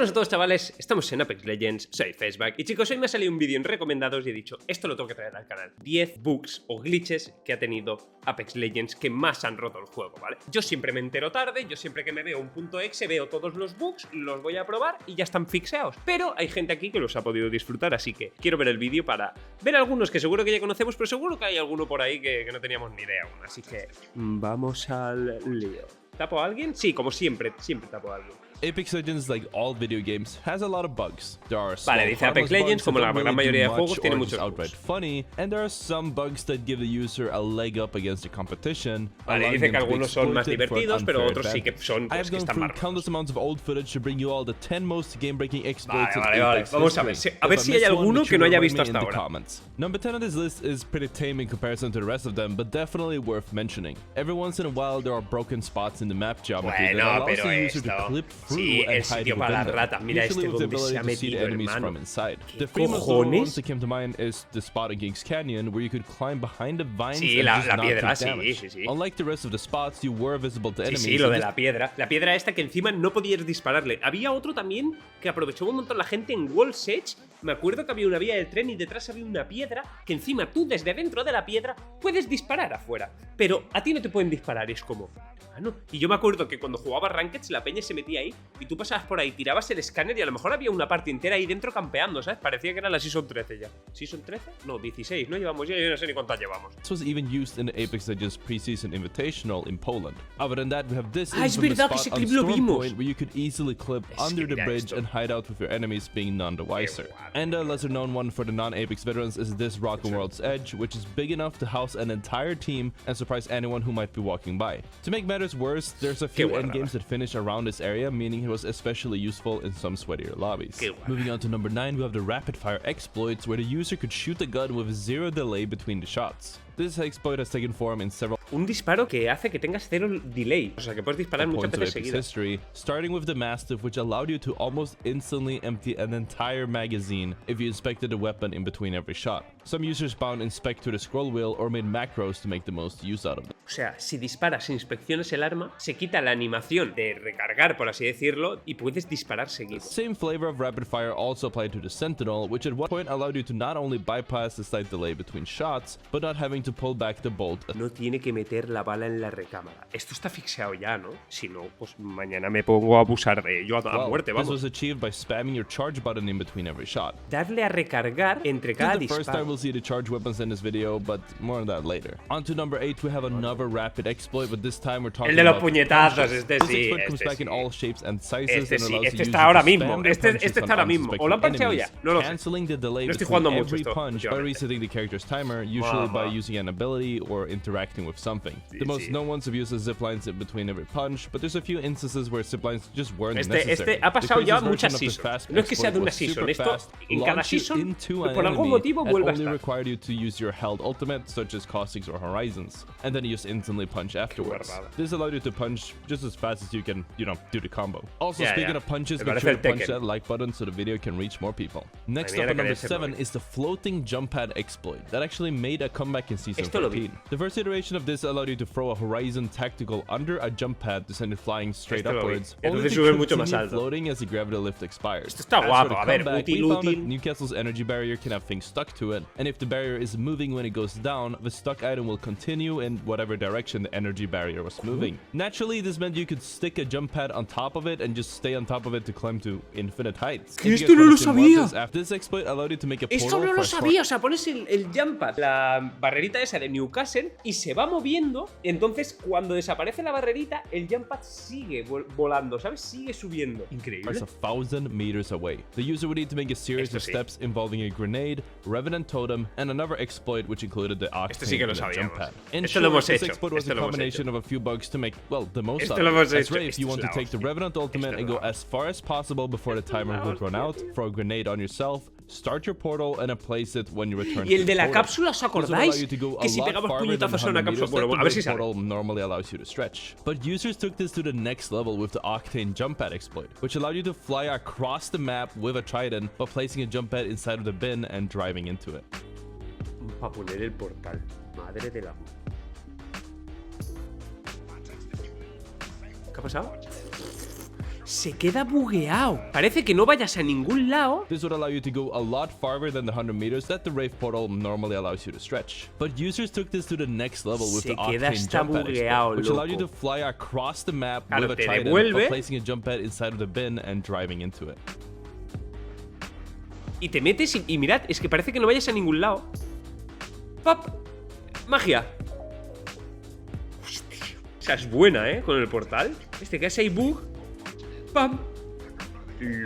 Buenas a todos, chavales, estamos en Apex Legends, soy Faceback. Y chicos, hoy me ha salido un vídeo en recomendados y he dicho, esto lo tengo que traer al canal. 10 bugs o glitches que ha tenido Apex Legends que más han roto el juego, ¿vale? Yo siempre me entero tarde, yo siempre que me veo un punto exe veo todos los bugs, los voy a probar y ya están fixeados. Pero hay gente aquí que los ha podido disfrutar, así que quiero ver el vídeo para ver algunos que seguro que ya conocemos, pero seguro que hay alguno por ahí que no teníamos ni idea aún. Así que vamos al lío. ¿Tapo a alguien? Sí, como siempre tapo a alguien. Apex Legends, like all video games, has a lot of bugs. There are small, vale, dice Apex Legends, como la gran mayoría de juegos, tiene muchos outright funny, and there are some bugs that give the user a leg up against the competition. Vale, dice que algunos son más divertidos, pero otros sí que son pues, que están más rotos. Countless amounts of old footage to bring you all the 10 most game-breaking exploits vale. Vamos a ver si hay alguno que no haya visto hasta ahora. Number 10 on this list is pretty tame in comparison to the rest of them, but definitely worth mentioning. Every once in a while, there are broken spots in the map geometry that allows the user to clip through and hide para las ratas, mira este donde se ha metido, hermano. The famous one that came to mind is the spot in Kings Canyon, where you could climb behind the vines and just not take damage. Sí. Unlike the rest of the spots, you were visible to enemies. Sí, lo de la piedra. La piedra esta que encima no podías dispararle. Había otro también que aprovechó un montón la gente en Wall's Edge. Me acuerdo que había una vía del tren y detrás había una piedra que encima tú desde dentro de la piedra puedes disparar afuera. Pero a ti no te pueden disparar, es como... no. Y yo me acuerdo que cuando jugaba Rankeds la peña se metía ahí y tú pasabas por ahí, tirabas el escáner y a lo mejor había una parte entera ahí dentro campeando, ¿sabes? Parecía que era la Season 13 ya. ¿Season 13? No, 16, ¿no? Llevamos ya, yo no sé ni cuántas llevamos. This was even used in the Apex Legends Preseason Invitational in Poland. Other than that, we have this es verdad que ese clip lo vimos. Where you could easily clip under the bridge and hide out with your enemies being none the wiser. And a lesser known one for the non-Apex veterans is this rock on World's Edge, which is big enough to house an entire team and surprise anyone who might be walking by. To make matters worse, there's a few endgames that finish around this area, meaning it was especially useful in some sweatier lobbies. Moving on to number 9, we have the rapid fire exploits, where the user could shoot the gun with zero delay between the shots. This exploit has taken form in several un disparo que hace que tengas cero delay, o sea que puedes disparar muchas veces seguidas. History, starting with the Mastiff, which allowed you to almost instantly empty an entire magazine if you inspected the weapon in between every shot. Some users bound inspect to the scroll wheel or made macros to make the most use out of them. O sea, si disparas e inspecciones el arma, se quita la animación de recargar, por así decirlo, y puedes disparar seguido. The same flavor of rapid fire also applied to the Sentinel, which at one point allowed you to not only bypass the slight delay between shots, but not having to pull back the bolt. No tiene que meter la bala en la recámara. Esto está fixeado ya, ¿no? Si no, pues mañana me pongo a abusar de ello a muerte, vamos. This was achieved by spamming your charge button in between every shot. Darle a recargar entre cada disparo. First time we'll see the charge weapons in this video, but more on that later. On to number 8, we have another rapid exploit, but this time we're talking el de los about puñetazos, este sí. This exploit comes back in all shapes and sizes and allows este está ahora mismo. Este está ahora mismo. ¿O lo han parcheado ya? No lo sé. Canceling the delay no estoy jugando mucho every punch by resetting the character's timer, usually by using an ability or interacting with something. The most known ones have used the ziplines in between every punch, but there's a few instances where ziplines just weren't necessary. Este ha pasado ya muchas seasons. No es que sea de una season, esto en cada season por algún motivo vuelve a estar. Required you to use your held ultimate, such as Caustics or Horizons, and then you just instantly punch afterwards. This allowed you to punch just as fast as you can, do the combo. Also, speaking of punches, make sure to punch that like button so the video can reach more people. Next up at number 7 is the floating jump pad exploit that actually made a comeback in Season 13. The first iteration of this allowed you to throw a Horizon tactical under a jump pad to send it flying straight upwards, only to continue floating as the gravity lift expires. Esto está guapo, a ver, útil. Newcastle's energy barrier can have things stuck to it, and if the barrier is moving when it goes down, the stuck item will continue in whatever direction the energy barrier was moving. Naturally, this meant you could stick a jump pad on top of it and just stay on top of it to climb to infinite heights. Esto no lo sabía. This exploit allowed you to make a portal. Esto no lo sabía, o sea, pones el jump pad, la barrerita esa de Newcastle, y se va moviendo, entonces cuando desaparece la barrerita, el jump pad sigue volando, ¿sabes? Sigue subiendo. Increíble. It's 1,000 meters away. The user would need to make a series of steps involving a grenade, Revenant Totem, and another exploit which included the Octane jump pad. In short, this exploit was a combination of a few bugs to make, well, the most of it. That's right, if you want to take the Revenant Ultimate and go as far as possible before the timer would run out, throw a grenade on yourself, start your portal and place it when you return. Y el de la cápsula, ¿os acordáis? Que si pegamos puñetazos en una cápsula, bueno, a ver si sale. Normally allows you to stretch. But users took this to the next level with the Octane jump pad exploit, which allowed you to fly across the map with a trident by placing a jump pad inside of the bin and driving into it. Para poner el portal. Madre de la... ¿Qué ha pasado? Se queda bugueado. Parece que no vayas a ningún lado. This would allow you to go a lot farther than the 100 meters that the Wraith portal normally allows you to stretch. But users took this to the next level with the Octane jump pad exploit, which allowed you to fly across the map with a Trident while placing a jump pad inside of the bin and driving into it. Y te metes y mirad, es que parece que no vayas a ningún lado. ¡Pop! ¡Magia! Hostia. O sea, es buena, con el portal. Que hace ahí bug. ¡Pam!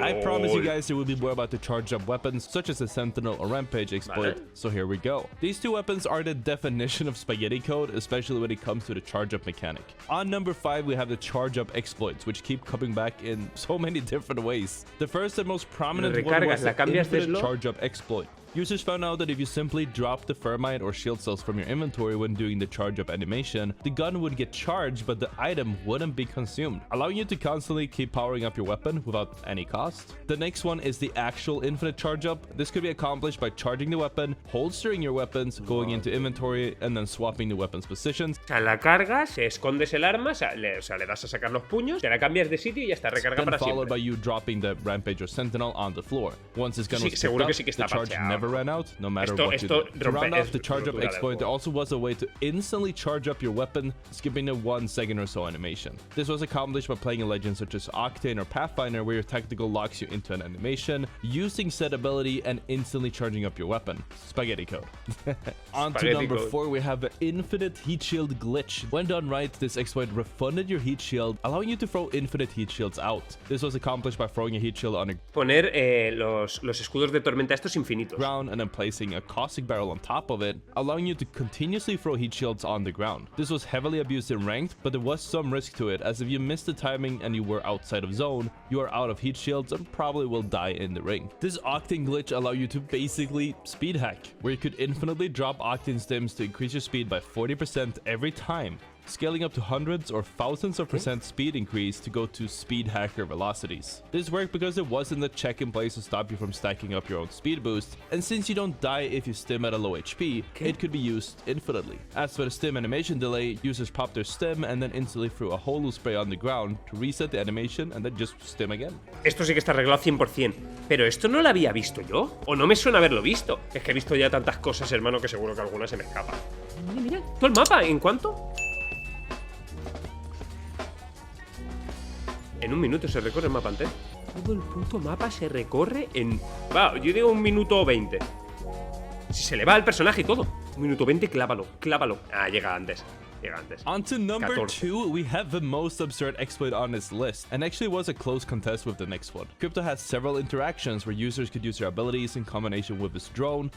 I promise you guys there will be more about the charge up weapons such as the Sentinel or Rampage exploit, so here we go. These two weapons are the definition of spaghetti code, especially when it comes to the charge up mechanic. On number 5 we have the charge up exploits, which keep coming back in so many different ways. The first and most prominent one was the infinite charge up exploit. Users found out that if you simply drop the Thermite or shield cells from your inventory when doing the charge up animation, the gun would get charged but the item wouldn't be consumed, allowing you to constantly keep powering up your weapon without any cost. The next one is the actual infinite charge up. This could be accomplished by charging the weapon, holstering your weapons, going into inventory, and then swapping the weapons positions. O sea, la cargas, escondes el arma, le das a sacar los puños, te la cambias de sitio y ya está, recarga para siempre. Followed by you dropping the Rampage or Sentinel on the floor. Once this gun was picked up, the charge never ran out, no matter what you do. To round off the charge up exploit, there also was a way to instantly charge up your weapon, skipping a 1 second or so animation. This was accomplished by playing a legend such as Octane or Pathfinder, where your tactical locks you into an animation, using said ability and instantly charging up your weapon. Spaghetti code. On to number 4, we have the infinite heat shield glitch. When done right, this exploit refunded your heat shield, allowing you to throw infinite heat shields out. This was accomplished by throwing a heat shield on a poner los escudos de tormenta estos infinitos ground and then placing a caustic barrel on top of it, allowing you to continuously throw heat shields on the ground. This was heavily abused in ranked, but there was some risk to it, as if you missed the timing and you were outside of zone, you are out of heat shields and probably will die in the ring. This Octane glitch allowed you to basically speed hack, where you could infinitely drop Octane stims to increase your speed by 40% every time, scaling up to hundreds or thousands of % speed increase to go to speed hacker velocities. This worked because there wasn't a check in place to stop you from stacking up your own speed boost, and since you don't die if you stim at a low HP, it could be used infinitely. As for the stim animation delay, users popped their stim and then instantly threw a holo spray on the ground to reset the animation and then just stim again. Esto sí que está arreglado 100%, pero esto no lo había visto yo, o no me suena haberlo visto. Es que he visto ya tantas cosas, hermano, que seguro que alguna se me escapa. Mira, todo el mapa, ¿en cuánto? En 1 minuto se recorre el mapa entero. Todo el puto mapa se recorre en... yo digo 1 minuto 20. Si se le va el personaje y todo. 1 minuto 20, clávalo. Ah, llega antes. On to number 2, we have the most absurd exploit on this list, and actually was a close contest with the next one. Crypto has several interactions where users could use their abilities in combination with his drone.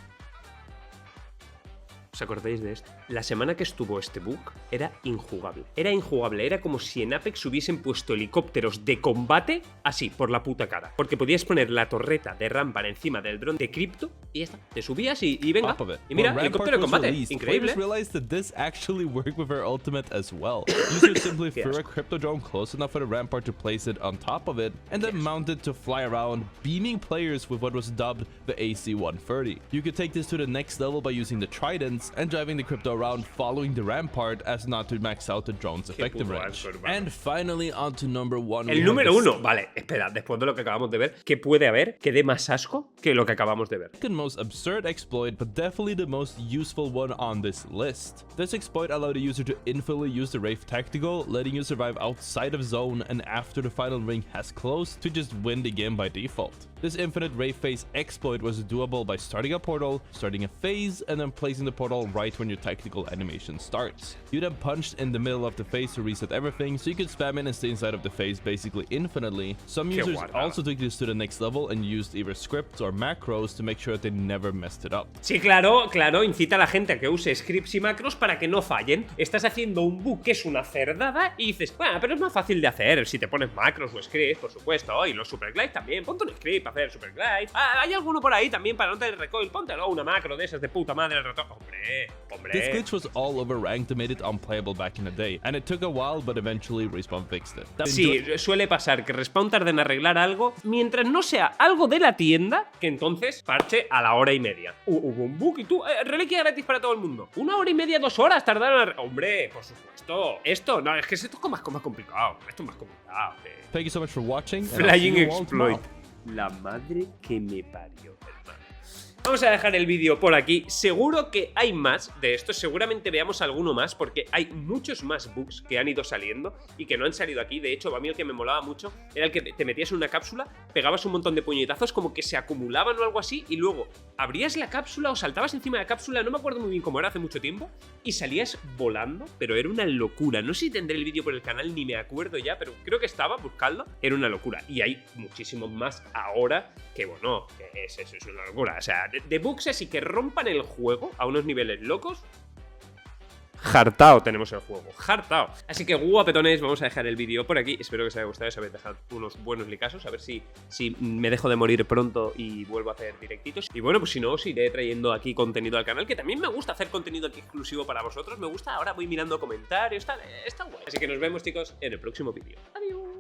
¿Os acordáis de esto? La semana que estuvo este bug era injugable. Era como si en Apex hubiesen puesto helicópteros de combate así, por la puta cara. Porque podías poner la torreta de Rampart encima del dron de Crypto y ya está. Te subías y venga. Y mira, helicóptero de combate. Increíble. Realized that this actually worked with her ultimate as well. Users simply threw a Crypto drone close enough for the Rampart to place it on top of it, and then mounted to fly around, beaming players with what was dubbed the AC-130. You could take this to the next level by using the Tridents and driving the Crypto around following the Rampart as not to max out the drone's effective range. And finally, on to number 1. El número 1. Vale, espera, después de lo que acabamos de ver, ¿qué puede haber que dé más asco que lo que acabamos de ver? The most absurd exploit, but definitely the most useful one on this list. This exploit allowed the user to infinitely use the Wraith Tactical, letting you survive outside of zone and after the final ring has closed to just win the game by default. This infinite Wraith phase exploit was doable by starting a portal, starting a phase, and then placing the portal right when your tactical animation starts. You then punched in the middle of the phase to reset everything, so you could spam in and stay inside of the phase basically infinitely. Some users also took this to the next level and used either scripts or macros to make sure that they never messed it up. Sí, claro, incita a la gente a que use scripts y macros para que no fallen. Estás haciendo un bug que es una cerdada y dices, bueno, pero es más fácil de hacer si te pones macros o scripts, por supuesto, y los superglides también. Ponte un script para hacer superglide. Hay alguno por ahí también para no tener recoil, póntelo una macro de esas de puta madre el ratón. Hombre, Hombre. This glitch was all over ranked and made it unplayable back in the day, and it took a while, but eventually Respawn fixed it. Sí, suele pasar que Respawn tarda en arreglar algo, mientras no sea algo de la tienda, que entonces parche a la hora y media. Hubo un bug y tú, reliquia gratis para todo el mundo. 1 hora y media, 2 horas tardaron a... Hombre, por supuesto. Esto, no, es que esto es más complicado. Esto es más complicado. Thank you so much for watching. Flying Exploit. La madre que me parió, hermano. Vamos a dejar el vídeo por aquí. Seguro que hay más de esto. Seguramente veamos alguno más, porque hay muchos más bugs que han ido saliendo y que no han salido aquí. De hecho, a mí el que me molaba mucho era el que te metías en una cápsula, pegabas un montón de puñetazos, como que se acumulaban o algo así, y luego abrías la cápsula o saltabas encima de la cápsula, no me acuerdo muy bien cómo era, hace mucho tiempo, y salías volando, pero era una locura. No sé si tendré el vídeo por el canal, ni me acuerdo ya, pero creo que estaba, buscadlo. Era una locura. Y hay muchísimos más ahora que, bueno, que eso es una locura. O sea, de bugs así que rompan el juego a unos niveles locos. Hartao tenemos el juego, hartao. Así que guapetones, vamos a dejar el vídeo por aquí. Espero que os haya gustado, os habéis dejado unos buenos licazos. A ver si me dejo de morir pronto y vuelvo a hacer directitos. Y bueno, pues si no, os iré trayendo aquí contenido al canal, que también me gusta hacer contenido aquí exclusivo para vosotros. Me gusta, ahora voy mirando comentarios, está guay. Así que nos vemos, chicos, en el próximo vídeo. Adiós.